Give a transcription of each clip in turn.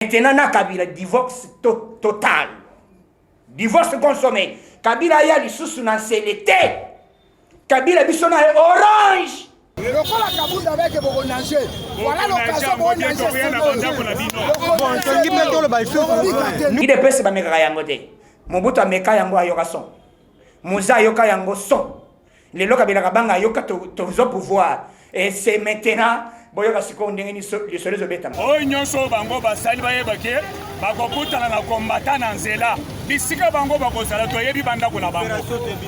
Maintenant, na Kabila, divorce total. Divorce consommé. Kabila y a les sous dans CLT. Kabila bisona orange. Lokola Kabunda avec Boronangé. Voilà l'occasion pour Boronangé. Il est pressé par mes rayangote. Mobutu ameka yango ayoka son. Muza ayoka yango son. Les loka Kabanga ayoka tozo pouvoir. Et c'est maintenant. Boyoka siko ndengeni les soleils obeta. Oyo nyonso bango basali bayebake bakokutana na kombata na nzela. Bisika bango bakozala toyebi bandako na bango.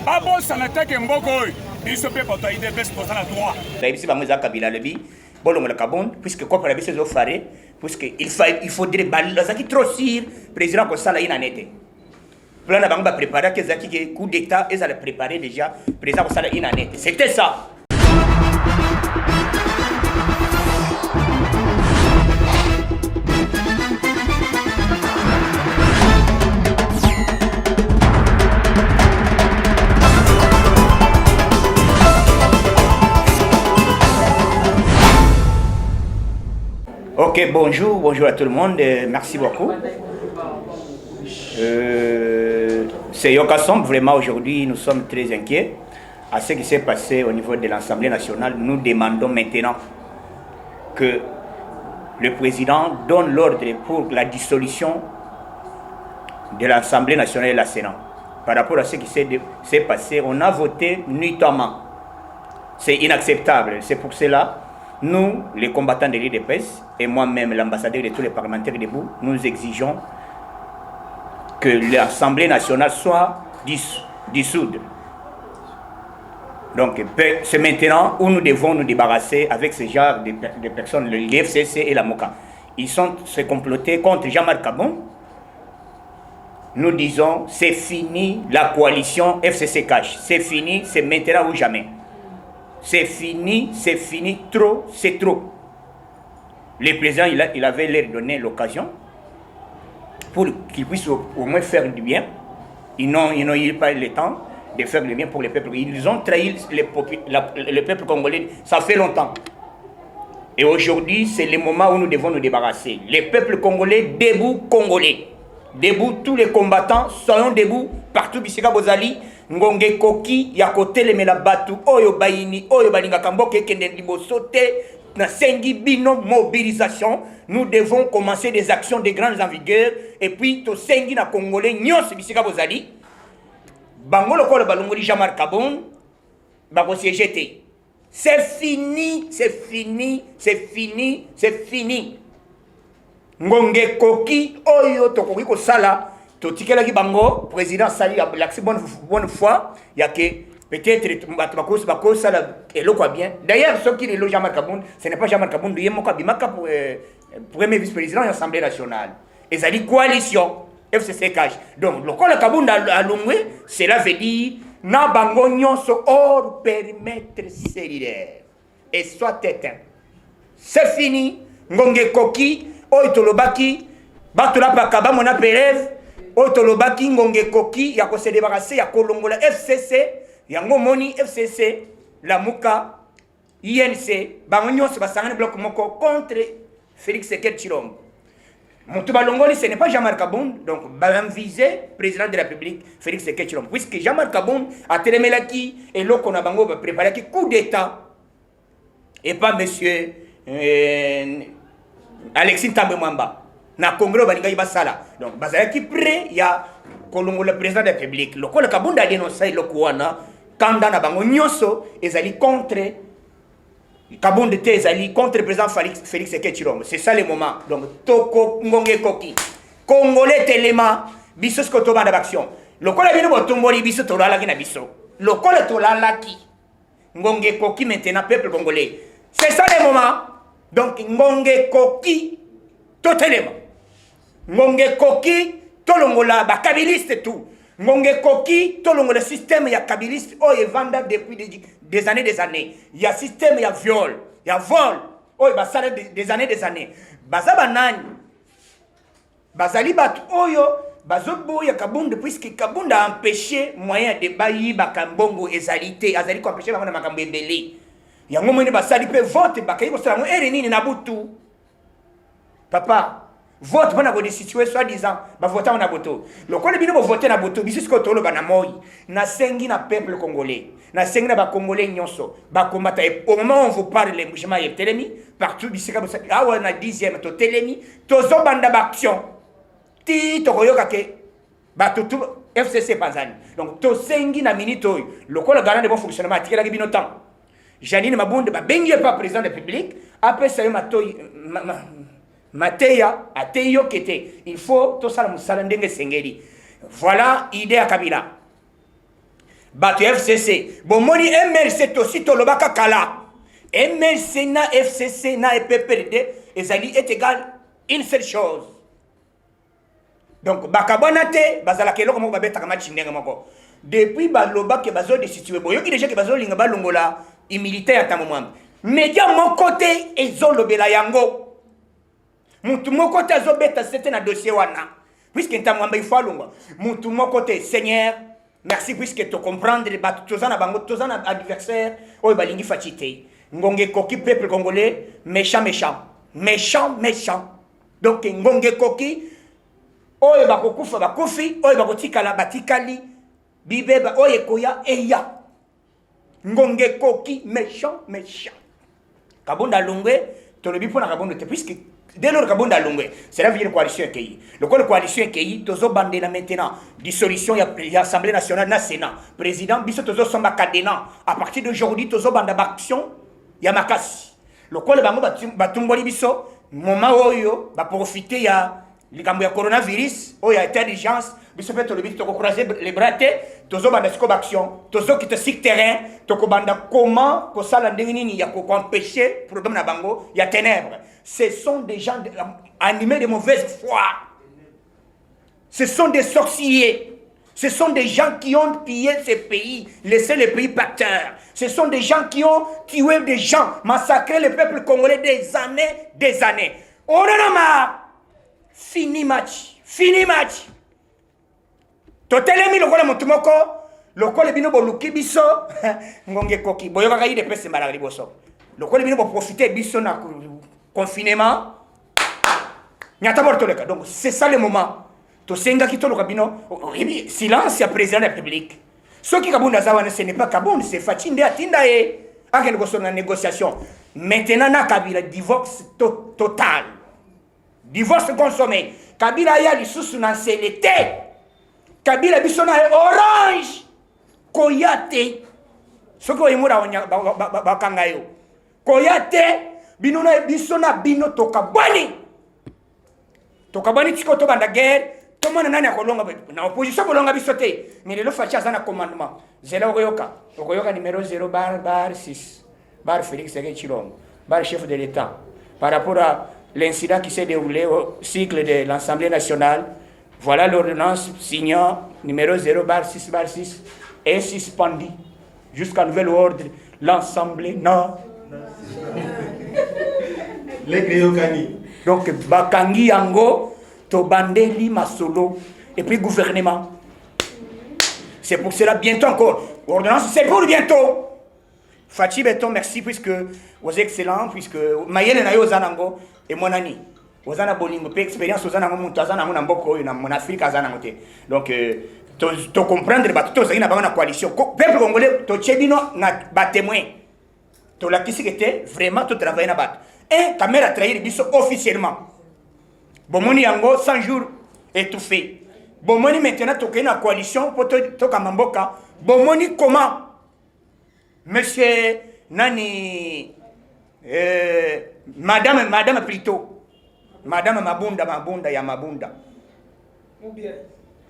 Babosana teke mboko oyo. Biso pe poto ide bes posana droit. Ici bango za Kabila lebi. Bolongo la Kabon puisque quoi pour la bise zo faré puisque il faudrait bazaki trop sûr président ko sala ina nete. Plan na bango ba préparer que zaki coup d'état et ça le préparer déjà président ko sala ina nete. C'était ça. Ok, bonjour à tout le monde, merci beaucoup. C'est Yokasson, vraiment aujourd'hui nous sommes très inquiets à ce qui s'est passé au niveau de l'Assemblée nationale. Nous demandons maintenant que le président donne l'ordre pour la dissolution de l'Assemblée nationale et de la Sénat. Par rapport à ce qui s'est passé, on a voté nuitamment. C'est inacceptable, c'est pour cela. Nous, les combattants de l'IDPS, et moi-même, l'ambassadeur de tous les parlementaires debout, nous exigeons que l'Assemblée nationale soit dissoute. Donc, c'est maintenant où nous devons nous débarrasser avec ce genre de personnes, le FCC et la MOCA. Ils sont se complotés contre Jean-Marc Kabon. Nous disons, c'est fini la coalition FCC Cash. C'est fini, c'est maintenant ou jamais. C'est fini, trop, c'est trop. Le président, il avait leur donné l'occasion pour qu'il puisse au moins faire du bien. Ils n'ont eu pas le temps de faire du bien pour le peuple. Ils ont trahi le peuple congolais, ça fait longtemps. Et aujourd'hui, c'est le moment où nous devons nous débarrasser. Le peuple congolais, debout Congolais. Debout tous les combattants, soyons debout partout, Bisika Bozali. Ngonge koki ya kotelemela batu oyo bayini oyo balinga kamboke kende liboso te na sengi bino mobilisation. Nous devons commencer des actions de grandes en vigueur et puis to sengi na congolais nyos bisika bozali bango lokolo balongoli Jean-Marc Kabon bako siégeté. C'est fini, c'est fini, c'est fini, c'est fini. Ngonge koki oyo tokoki ko sala Totikela ki bango, président Sali a l'accès bonne foi, il y a que peut-être Bakos Sala et l'eau quoi bien. D'ailleurs, ce qui est le Jean-Marc Kabon, ce n'est pas Jean-Marc Kabon, il y a mon Kabimaka pour premier vice-président de l'Assemblée nationale. Et ça dit coalition, FCC Cash. Donc, le col Kabon a l'ongwe, cela veut dire, na bango nyonso hors périmètre cellulaire. Et soit éteint. C'est fini, ngonge koki, oitolobaki, batola pakaba mona perève. Otolobaki ngonge koki ya ko se débarrasser ya kolongola FCC yango moni FCC la muka INC bangonyo se basangana bloc moko contre Félix Seked Chilombo. Montu balongoli ce n'est pas Jean-Marc Kabon donc ba visé président de la République Félix Seked Chilombo puisque Jean-Marc Kabon a telemelaki et loko na bango ba préparer ki coup d'état et pas monsieur Alexis Tambwe Mwamba. Na Congrès balinga basala donc bazala ki prêt ya kolongo le président de la République le ko le Kabunda dénoncer le kuana kanda na bango nyoso ezali contre Kabunda te ezali contre le président Félix Seked Chilombo. C'est ça le moment donc toko ngonge koki congolais telema biso sko to banda action le ko la bino botomboli biso to lala ki na biso le ko le to lala ki ngonge koki maintenant peuple congolais. C'est ça le moment donc ngonge koki totalement ngonge koki tolongola ba kabiliste tout ngonge koki tolongola système ya kabiliste o evanda depuis des années il y a système ya viol ya vol o ba sala des années baza banani bazali bat oyo bazobo ya Kabunda puisque Kabunda a empêché moyen de bayi bakambongo ezalité azali ko empêcher ba makambo ebele yango moni basali pe vote bakayi ko sala mo ere nini na butu papa vote pour nous destituer soi-disant ba voter na boto lokola bino bo voter na boto biso ko tolo bana moi na sengi na peuple congolais na sengi na ba congolais nyonso ba combattre au moment où on vous parle les mouvements et telemi partout bisika ah ouais na 10e to telemi to zo banda ba action ti to koyoka ke ba tout FCC panzani donc to sengi na minute oyo lokola garant de bon fonctionnement atikela ki bino temps Janine Mabunde ba bengi pas président de la République après ça matoy Mateya ateyo kete il faut to sala musala ndenge sengeli voilà idée à Kabila bato FCC bomoni MLC to sito lobaka kala MLC na FCC na EPPRD ezali est égal une seule chose donc bakabonate bazala kelo comme babeta kama chindenge moko depuis baloba ke bazo destituer boyo ki déjà ke bazo linga balongola imilitaire tamomwamba média mon côté ezolobela yango Mutu moko te azobeta c'était na dossier wana puisque ntamwamba il faut alongwa mutu moko te Seigneur merci puisque tu comprendre bat tozana bango tozana adversaire oyo balingi fatite ngonge koki peuple congolais méchant donc ngonge koki oyo bakokufa bakufi oyo bakotikala batikali bibeba oyo koya eya ngonge koki méchant kabunda longwe tolobi pona kabunda te puisque dès lors que Kabunda Lungwe, c'est la vie de la coalition EKI. Le coalition EKI, Tozo Bandela maintenant, dissolution, il y a Assemblée nationale, il y a Sénat. Président, Bisso Tozo Somba Kadena. À partir d'aujourd'hui, Tozo Banda Action, il y a Makasi. Le col Bango Batumboli Bisso, moment où il va profiter, il y a le coronavirus, où il y a intelligence, Bisso fait le but de croiser les bras, Tozo Banda Action, Tozo qui te signe terrain, Toko Banda comment, pour ça, il y a empêcher, problème na Bango, il y a ténèbres. Ce sont des gens animés de mauvaise foi. Ce sont des sorciers. Ce sont des gens qui ont pillé ces pays, laissé les pays par terre. Ce sont des gens qui ont tué des gens, massacré le peuple congolais des années. On en a marre. Fini match. Totelemi lokola motumoko, lokola bino boluki biso, ngonge koki. Boyoka kayi de pese malari boso. Lokola bino bo profiter biso na confinement donc c'est ça le moment to senga kitolo kabino silence ya président de la République ce qui kabunda zawana ce n'est pas kabunda c'est Fatinde atinda e akene ko sona négociation maintenant na Kabila divorce total divorce consommé Kabila ya lisusu na selete Kabila bisona orange koyate soko yimura bakangayo koyate binona bisona bino tokabani tiko to banda guerre to mona nani akolonga na opposition bolonga bisote mais le facha sana commandement zela okoyoka numéro 0 bar 6 bar Félix Chilombo bar chef de l'État par rapport à l'incident qui s'est déroulé au cycle de l'Assemblée nationale voilà l'ordonnance signant numéro 0 bar 6 est suspendu jusqu'à nouvel ordre l'Assemblée donc bakangi yango to bandeli masolo et puis gouvernement c'est pour cela bientôt encore ordonnance c'est pour bientôt Fachi Beton merci puisque vous êtes excellents puisque mayele na yo zanango et mon ami ozana bolingo pe expérience ozana muntu azana na mboko na mon Afrique azana ngote donc to comprendre ba to na ba na coalition peuple congolais to chebino na ba témoin to la kisi était vraiment to travailler na bat et caméra trahir biso officiellement bomoni yango 100 jours étouffé bomoni maintenant to na coalition pour to kamamboka bomoni comment monsieur nani madame plutôt madame Mabunda ya Mabunda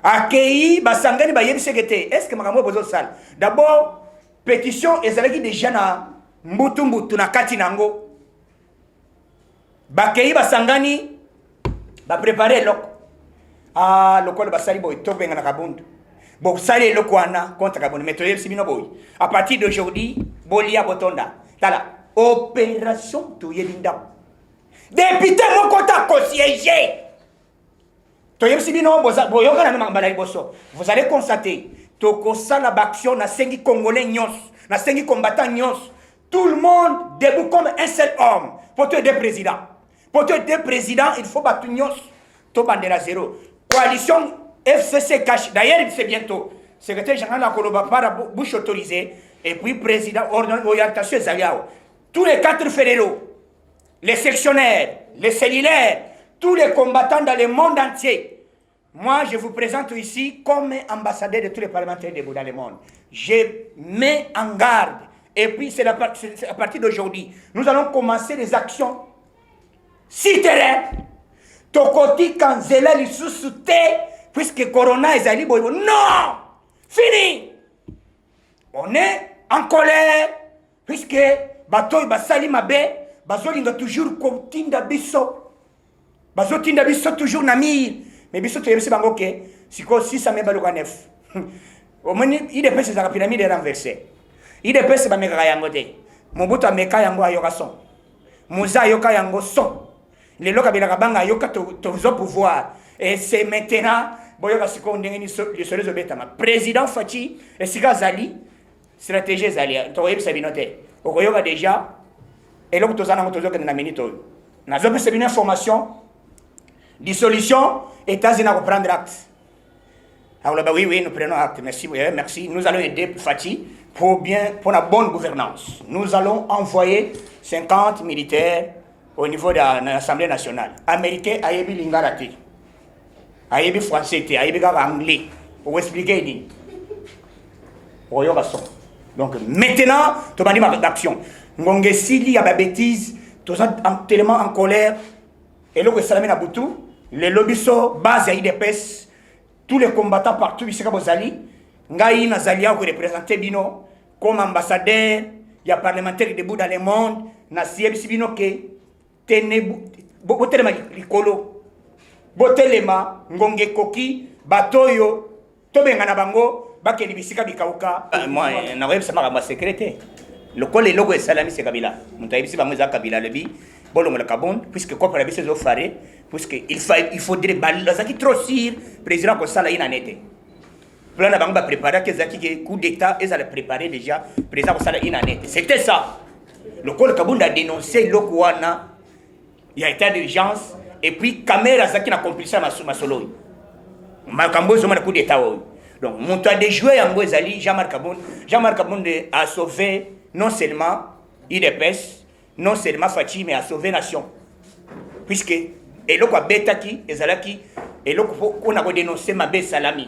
akei basangani ba yebisegete est-ce que makambo bozo sala d'abord pétition ezalaki déjà na mbutu na kati nango bakei basangani ba préparer loko lokolo basali boy to benga na kabundu bo sali loko wana contre kabundu mais to yebisi bino boy à partir d'aujourd'hui bolia botonda tala opération to yelinda député moko ta ko siéger to yebisi bino boyoka na mambala liboso vous allez constater to ko sala action na sengi congolais nyos na sengi combattant nyos tout le monde debout comme un seul homme pour te deux présidents. Pour te deux présidents, il faut battre nyos Tobandera zéro. Coalition FCC cache. D'ailleurs, c'est bientôt. Secrétaire général de Koloba par bouche autorisée. Et puis président, orientation Zaliao. Tous les 4 fédéraux, les sectionnaires, les cellulaires, tous les combattants dans le monde entier. Moi, je vous présente ici comme ambassadeur de tous les parlementaires debout dans le monde. Je mets en garde. Et puis, c'est à partir d'aujourd'hui, nous allons commencer les actions. Si terrain, Tokoti Kanzela Lissusute, puisque Corona est allé, non! Fini! On est en colère, puisque Batoy Basali Mabe, Bazolinga toujours comme Tinda Bisso. Bazo Tinda Bisso toujours Namir. Mais Bisso, tu es bango que si ça me balouga neuf. Au moins, il est passé dans la pyramide renversée. Il est passé dans la pyramide. Mobutu ameka yango ayoka son. Mouza ayoka yango son. Les loka belakabanga ayoka tozo pouvoir. Et c'est maintenant, boyoka siko ndengeni le soleil obetama. Président Fachi, et Sika Zali, stratégie Zali. Toye bisabinote. Okoyoka déjà. Et là, vous avez besoin de minute. Nous avons besoin d'une information, dissolution, États-Unis à prendre acte. Alors, oui, nous prenons acte. Merci, merci. Nous allons aider Fatih pour la bonne gouvernance. Nous allons envoyer 50 militaires au niveau de l'Assemblée nationale. Américains, Ayebi Lingarati, Ayebi français, Ayebi anglais. Pour expliquer, donc maintenant, tu vas dire d'action. Ngonge Sili a des bêtises, tous tellement en colère. Et là, Salami Naboutou, les lobbies base à IDPS, tous les combattants partout, ici à Bozali, Ngaï Nazalia, vous représentez Bino, comme ambassadeur, il y a parlementaire debout dans le monde, Nassiebi Sibino ke, Tene, Botelema Likolo, Botelema, Ngonge Koki, Batoyo, Tobengana Bango, Bakeli Bisika Bikauka. Moi, je n'ai pas ma secrétaire. Le col est logo et salami c'est Kabila. Mon taïbisi va mouza Kabila le bi. Bolon le Kabon puisque comme la bise faré puisque il faudrait balazaki trop sire président ko sala ina nete. Plan la banque va préparer que zaki que coup d'état et ça le préparer déjà président ko sala ina nete. C'était ça. Le col Kabon a dénoncé l'Okwana. Il y a état d'urgence et puis caméra zaki na complice ma solo. Makambo zo ma coup d'état. Donc mon toit de jouer en Bozali Jean-Marc Kabon a sauvé non seulement IDPS, non seulement Fachi, mais à sauver nation. Puisque, et là, quoi, Betaki, et Zalaki, et là, on a dénoncé ma bête salami.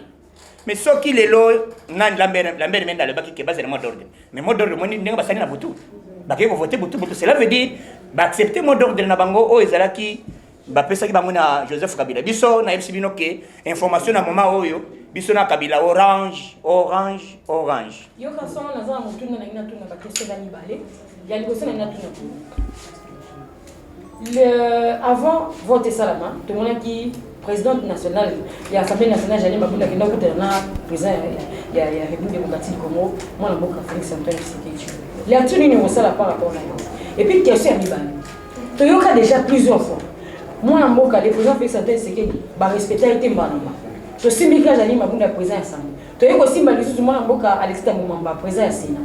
Mais ce qui est là, la mère dans le bac qui est basé sur le mot d'ordre. Mais le mot d'ordre, on n'est pas à Boutou. Baké vous votez Boutou. Cela veut dire, accepter le mot d'ordre de Nabango, oh, et Zalaki, Bapesa qui va Joseph Kabila. Biso, na Elsibino, information à moment où biso na Kabila orange. Yo kaso na za mutuna na ina tuna ba question bani balé. Ya liboso na ina tuna. Avant voter Salama, tout le monde qui président national, il y a l'Assemblée nationale, j'allais m'abonner à na président il y a République démocratique du Congo, moi na boka Félix Antoine Tshisekedi. Il y a tout l'union ça par rapport à ça. Et puis question à Mibale. Tu yoka déjà plusieurs fois. Moi na boka le président Félix Antoine Tshisekedi ba respecter été mbanamba. To simika jali mabunda président ensemble. To yeko simba lisusu mwana mboka Alexis Mumamba président Sina.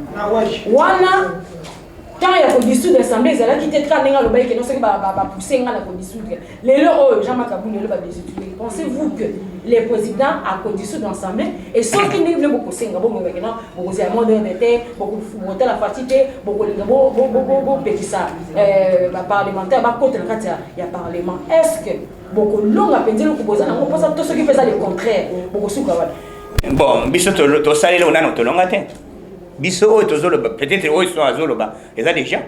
Wana quand il y a ko dissoudre l'assemblée ça là qui était très nenga lobaye que non c'est ba pousser nga na ko dissoudre. Lelo Jean-Marc Kabunda le ba dissoudre. Pensez-vous que les présidents a ko dissoudre l'assemblée et ceux qui ne veulent beaucoup senga bon maintenant beaucoup c'est un mode d'été beaucoup voter la fatigué beaucoup petit ça parlementaire ba contre il y a parlement. Est-ce que beaucoup long à peine le poser on pense à tout ce qui fait ça le contraire beaucoup sous kawal. Bon biso to salé on a notre long atteint. Biso tozolo peut-être eux sont azoloba et ça déjà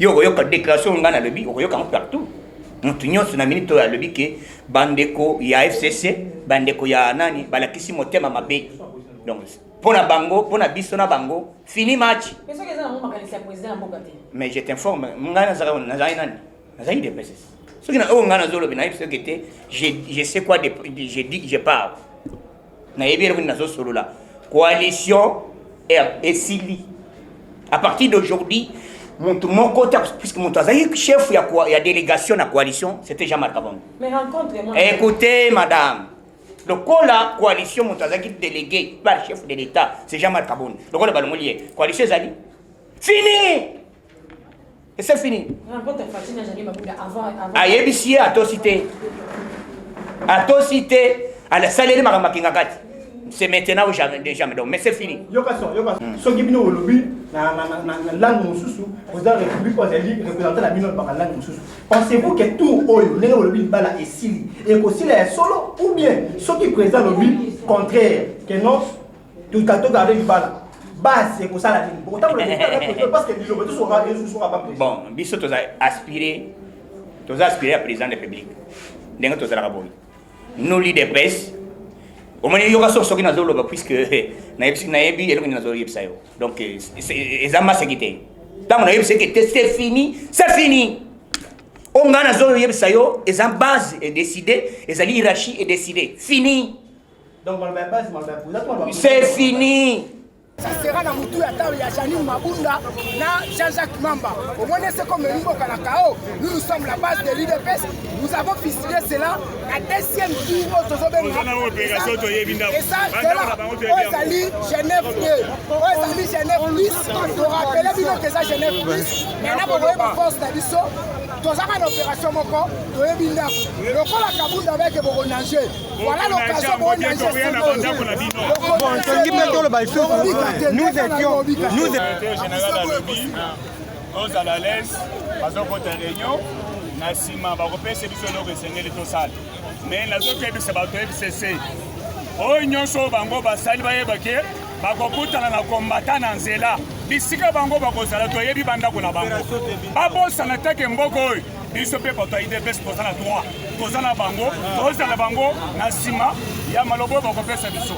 yo ka déclaration ngana le bi yo ka partout mutu nyonso na minute ya le bi ke bandeko ya FCC bandeko ya nani balakisi motema mabe donc pona bango pona biso na bango fini match mais je t'informe ngana zara na nani na zaide pese ce qui na o ngana zolo bina FCC était je sais quoi je dis je parle na yebire kuna zo solo la coalition et Sili. À partir d'aujourd'hui, mon côté, puisque mon chef, il y a délégation à la coalition, c'était Jean-Marc Kabon. Mais rencontre-moi. Écoutez, madame, le la coalition, mon délégué par le chef de l'État, c'est Jean-Marc Kabon. Le rôle de coalition Zali. Fini! Et c'est fini. Rencontre Fatina Jali Mabunda avant. Ayebissier à toi cité. À toi cité, à la salle de Maramakingakat. C'est maintenant ou jamais, jamais. Donc, mais c'est fini. Yokason. Ce qui est au lobby, la langue Moussou, vous avez république représenté la minute par la langue Moussou. Pensez-vous que tout le lobby bala est sili et que s'il est solo ou bien ceux qui présentent le lobby contraire que non, tout le temps avec bala. Base, c'est pour ça la ligne. Pourtant, parce que le tout sera pas président. Bon, Bissot, tu as aspiré à président de la République. Nous, leaders de presse, au moins, il y aura ce qui est puisque donc, c'est un masse qui tant que c'est fini, c'est fini. On a une base est décidée, et la hiérarchie est décidée. Fini. Donc, c'est fini. Ça sera dans Moutou Yatao, Janine Mabunda, Jean-Jacques Mamba. Au moins, c'est comme le Nimbo Kanakao. Nous sommes la base de l'IDPS. Nous avons ficelé cela la deuxième tour au Tozobé. Et ça, c'est là. Ozali, Genève 2. Ozali, Genève 10. Pour rappeler que ça, Genève 10. Maintenant, vous voyez ma force d'Abisso. Tozama une opération moko, Toyebinda. Le col à Kaboul avec vos nager. Voilà l'occasion pour nager. Nous étions à la l'aise, parce qu'on a une réunion, Nassima va repérer ce biso loko esengeli tosala. Mais nazo ke bisa bato FCC. Oyo nyonso bango basali bayebake bakokutana na kombata na nzela. Bisika bango bakozala toyebi bandako na bango. Babosana teke mboko oyo. Biso pe bato IDPS kozala droit. Kozala bango, kozala bango na nsima ya malobo bakopesa biso.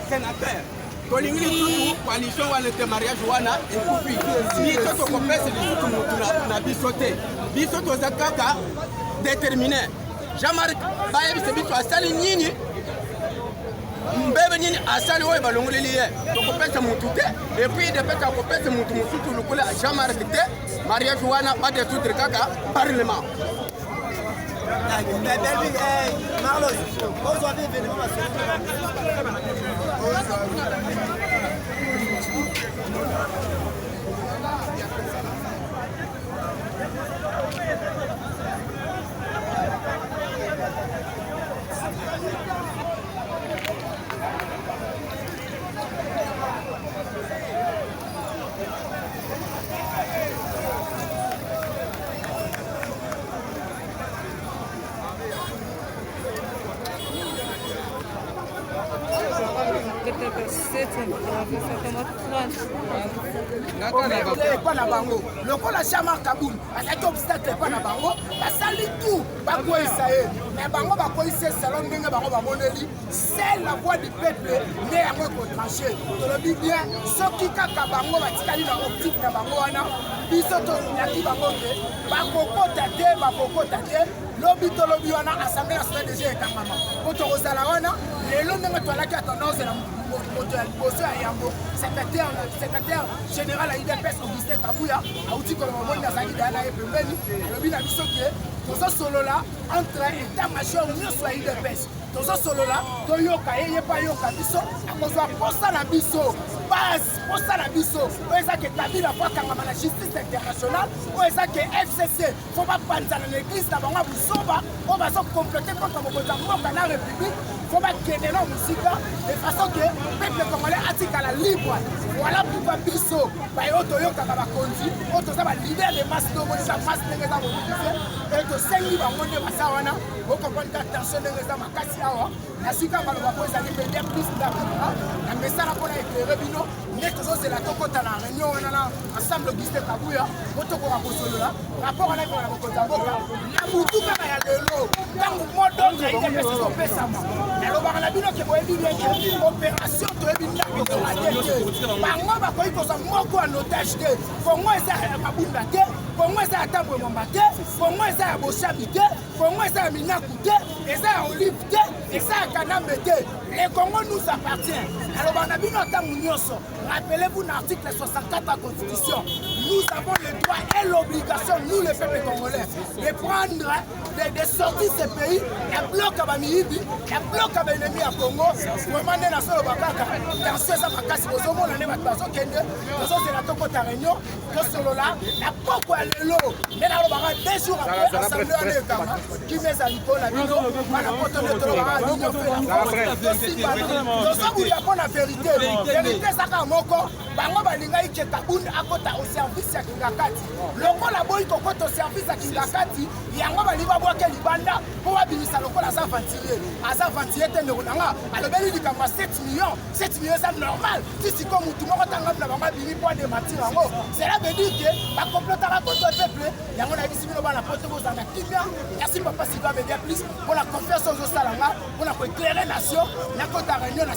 Sénateur, Kolingi Tutu, coalition ou mariage wana, et puis, si tu comprends, c'est le bisoté. Bisoto Zakaka, déterminé. Jean-Marc Bayebi, c'est biso à Salinini. Mbebe Nini, à Salio et Balongoli, tu comprends, c'est mon touté. Et puis, de fait, tu comprends, c'est mon touté, le collègue à Jean-Marc Té, mariage wana, pas de tout Kaka, parlement. Marlos, aujourd'hui, événement pas na bango le col à Jean-Marc Kaboul azaki obstacle pas na bango basali tout bakoyisa ye mais bango bakoyisa salon ndenge bango bamoneli c'est la voix du peuple nde yango ekotranche tolobi bien soki kaka bango batikali na optique na bango wana biso toyaki bango te bakokota te lobi tolobi wana assemblée nationale déjà ekangama po tokozala wana lelo ndenge toalaki ya tendance na secrétaire général à IDPS Augustin Kabouya auti ko mo na zaki dala e pembeni lobi na biso ke tozo solo la entre état major nyonso ya IDPS tozo solo la toyoka ye pa yoka biso akozwa posa na biso base posa na biso oza ke Kabila kwa kangama na justice internationale oza ke FCC faut pas panza na l'église na bango busoba on va se compléter contre mboka na république faut pas gagner la musique de façon que le peuple congolais a la libre. Voilà pourquoi Bisso, Otoyoka Bakondi, Otosa leader de masse de masse de et que 5 000 monde de Massawana, vous comprenez que attention de Makasi Awa, la Suka Malobako est allé payer plus d'argent, la message pour éclairer Bino, c'est la Tokota la réunion, on a ensemble Augustin Kabouya, Otoko Rakosolola, rapport à la Kotaboka, la Moutouka ya Lelo, dans le monde d'autres, il y a des personnes qui sont alors, on a vu que l'opération de bango bakoki kozwa moko en otage te kongo eza ya mabunda te kongo eza ya tambo ya mamba te kongo eza ya boshabi te kongo eza ya minaku te et ça olive et ça kanambe le Congo nous appartient. Alors on a bien rappelez-vous l'article 64 de la Constitution. Nous avons le droit et l'obligation, nous les peuples congolais, de prendre, de sortir ce pays, de bloquer Bamihibi, de bloquer l'ennemi à Congo, vraiment des nations bakaka, dans ce ça bakasi, aux hommes on a des bateaux qui c'est la toko ta réunion, que solo là, la poko à l'élo, mais là on va 2 jours après l'Assemblée à l'État, qui met à l'icône à l'Union, à la pote de l'État, à l'Union fait la vérité, vérité ça quand moko, bango balinga ike kabunda akota au service ya Kingakati. Loko la boy kokota au service ya Kingakati, yango baliba bwa ke libanda po babimisa loko la sa ventilier. Asa ventilier te ndonga, alobeli likamba 7 millions, 7 millions c'est normal. Si comme tout moko tanga na bango bimi po de matir yango, cela veut dire que ba complète la côte peuple, yango na bisi bino bana poto ko zanga kimia, merci papa si va bien plus pour la confiance aux salanga, pour la éclairer nation, na côte réunion na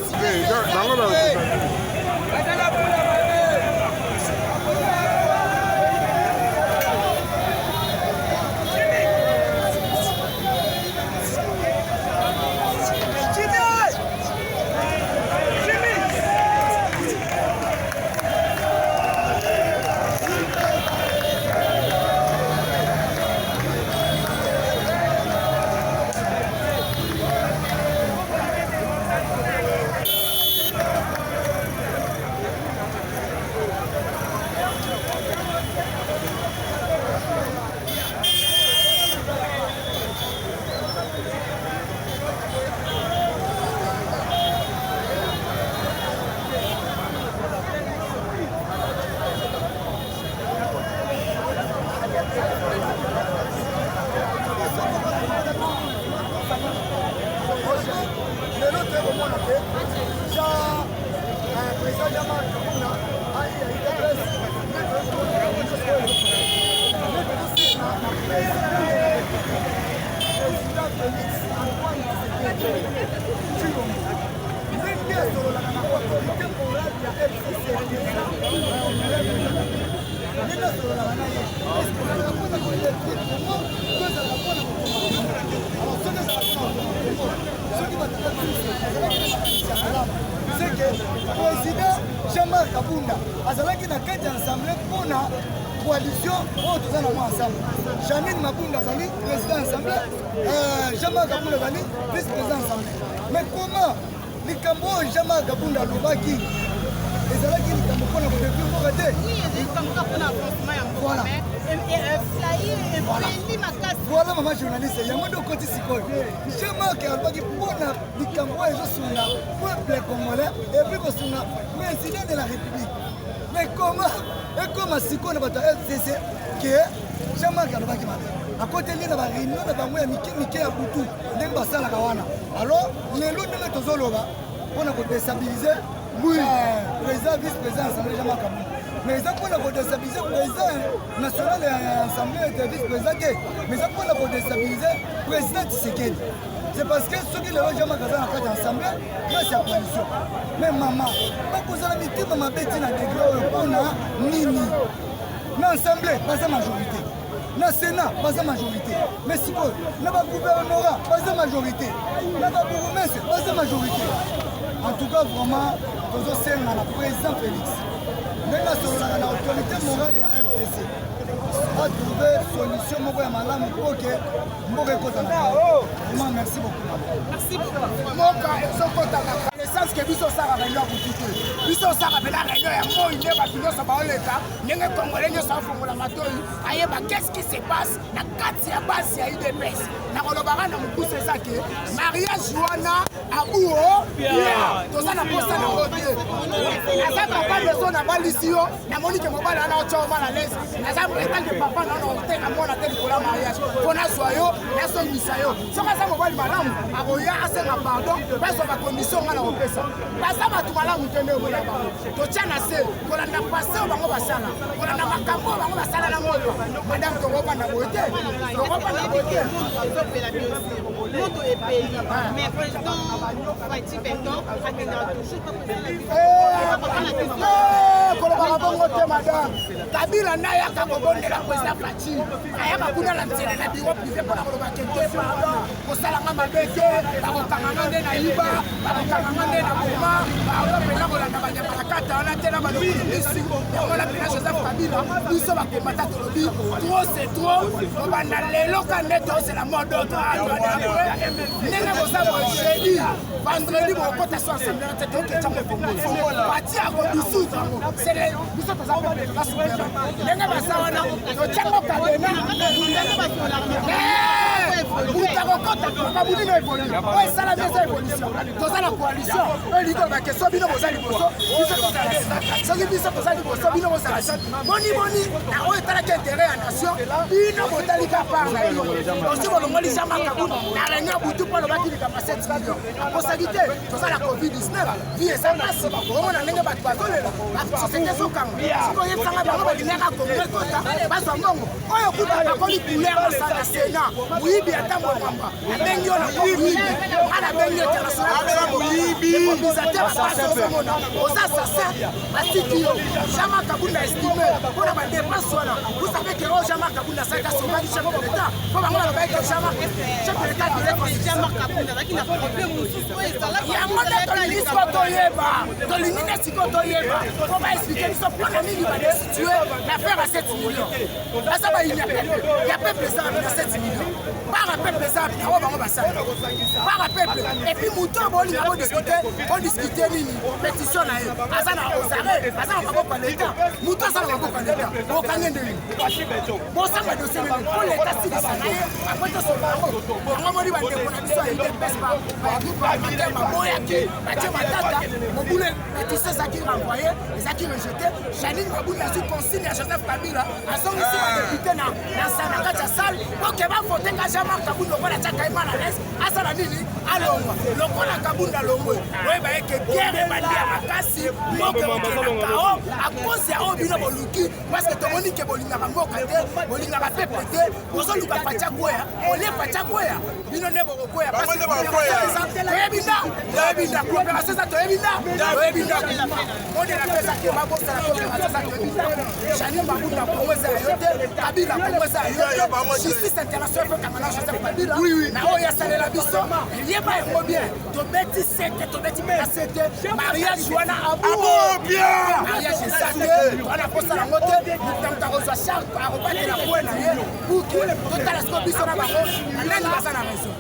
c'est que le président Jean-Marc Kabunda a dit qu'il y a une assemblée pour la coalition pour ensemble. Janine Mabunda Zali, président de l'Assemblée, Jean-Marc Kabunda Zali, vice-président de l'Assemblée. Mais comment les Cambodges, Jean-Marc Kabunda Lobaki, les Alaki, les Cambodges, pour le développement. Oui, les Cambodges pour l'avancement. Voilà. Voilà maman journaliste, il y a un autre côté psychologue. Jean-Marc Kabunda pour les Cambodges, le peuple congolais, et puis pour le président de la République. Mais comment si on a FCC que Jean-Marc Kabunda à côté de la réunion, on a Miki à Boutou, Nembasa la Kawana. Alors, les lots de Tozoloba, on a déstabilisé le président vice-président de l'Assemblée Jean-Marc Kabunda. Mais ça pour la déstabiliser le président national de l'Assemblée de vice-président, mais ça pour la déstabiliser le président Tshisekedi. C'est parce que ceux qui l'ont jamais gagné dans l'Assemblée, grâce à la coalition. Mais maman, pas que la miti, maman Betty n'a dégré pour Nini. Dans l'Assemblée, pas sa majorité. Dans le Sénat, pas sa majorité. Mais si vous, dans le gouvernorat, pas sa majorité. Dans le bourgmestre, pas sa majorité. En tout cas, vraiment, nous sommes dans le président Félix. Nous sommes dans l'autorité morale et la FCC. À trouver solution pour que merci beaucoup. Merci beaucoup. L'essence que biso sara réunion pour biso sara bela réunion ya moi il va finir ça ba l'état ndenge congolais nyo sa fongola matoi ayeba qu'est-ce qui se passe na kati ya base ya IDPS na kolobaka na mukuse sake mariage wana abuo ya toza na posta na rodie asa papa leso na balisio na moni ke mobala na choma na les asa prétend que papa na on te na mona te pour la mariage pona soyo na so misayo soka sa mobali malamu aboya asa na pardon parce que ma condition ngala kopesa baza bato malamu te nde omona bango totya na se kolanda pase oyo bango basala kolanda makambo oyo bango basala na moto madame tokopanda boye te tokopanda boye te moto epeli mais président Fati Benton akendaka toujours kolobaka bongo te madame kabila nde ayaka kobondela président Fati ayaka kuna na nzela na biro privé mpona kolobaka te pardon kosalanga mabe te bakokanganga nde na yiba bakokanganga nde na boma baopela kolanda banyama na kata wana te na balobisi yango na pena Joseph Kabila biso bakomata tolobi trop c'est trop kobanda lelo ka nde tosela modoto ndenge boza jeudi vendredi bokota so assemblée te toketya mokongo bati akodisutu yango biso toza pepe basupere ndenge baza wana totyango kadena buta kokota makabuni na évolue oyo esalami eza évolution toza na coalition oyo likolobake so bino boza liboso biso tozala soki biso toza liboso bino bozala boni na oyo etalaki intérêt ya nation bino botalika par na bino osi bolongoli Jean Marc Kabunda na réunion butu mpo alobaki likamba 7 millions akosaki te toza na covid-19 vie eza mpasi omona ndenge bato bazolela société ezokanga siko oyebisanga bango balingaka kongo ekota bazwa mbongo oyo kuta bakoli couleur mosala sena moyibi ata mokamba abengi yo na moyibi ana bengi internationalmobilisateur basomona oza assassin basiki yo Jean Marc Kabunda estime mpona badepense wana vous savez que oyo Jean Marc Kabunda asalika sauvaki chef de l'état mpo bango balobaki ke chef de l'état yango nde tolingi siko toyeba tolingi nde siko toyeba po baexplike biso mpona nini badestitue l'affaire à 7 millions baza bayini ya peuple ezala na 7 millions para peuple ezala na oyo bango basala para peuple epuis moto bolinga bodiskute nini pétition na ye aza na osare aza na maboko ya leta moto aza na maboko ya leta bokange nde nini bosanga dosie nini po leta silisa na ye apres tosoba yango moni bandeko na biso ya idps baboyaki batie matata mobule pétition ezaki renvoye ezaki rejeté Janine Mabunda azwi consigne ya Joseph Kabila azongisi badepute na kati ya sale oke bafotenga Jean Marc Kabunda lokola atiaka ye mal à l'aise asala nini alongwa lokola Kabunda longwe oyeba eke guerre ebandi ya makasi mboka okendaka o akozi ya oyo bino boluki parceke tomoni ke bolingaka mboka te bolingaka pepe te bozoluka patia kweya olie patia kweya bino nde bokokwea toyebi nda coopération eza toyebi nda modela mpe ezaki babosala coopération eza toyebi nda Janine Mabunda kongo eza ya yo te Kabila kongo eza ya yo te justice internationale efokanga na Joseph Kabila na oyo asalela biso eyeba yango bien tobeti sete tobeti mpe ya sete mariage wana amour bien mariage eza te wana posala yango te motamta kozwa charge akobatela kwe na ye buki totala siko biso na bango ndenge baza na raison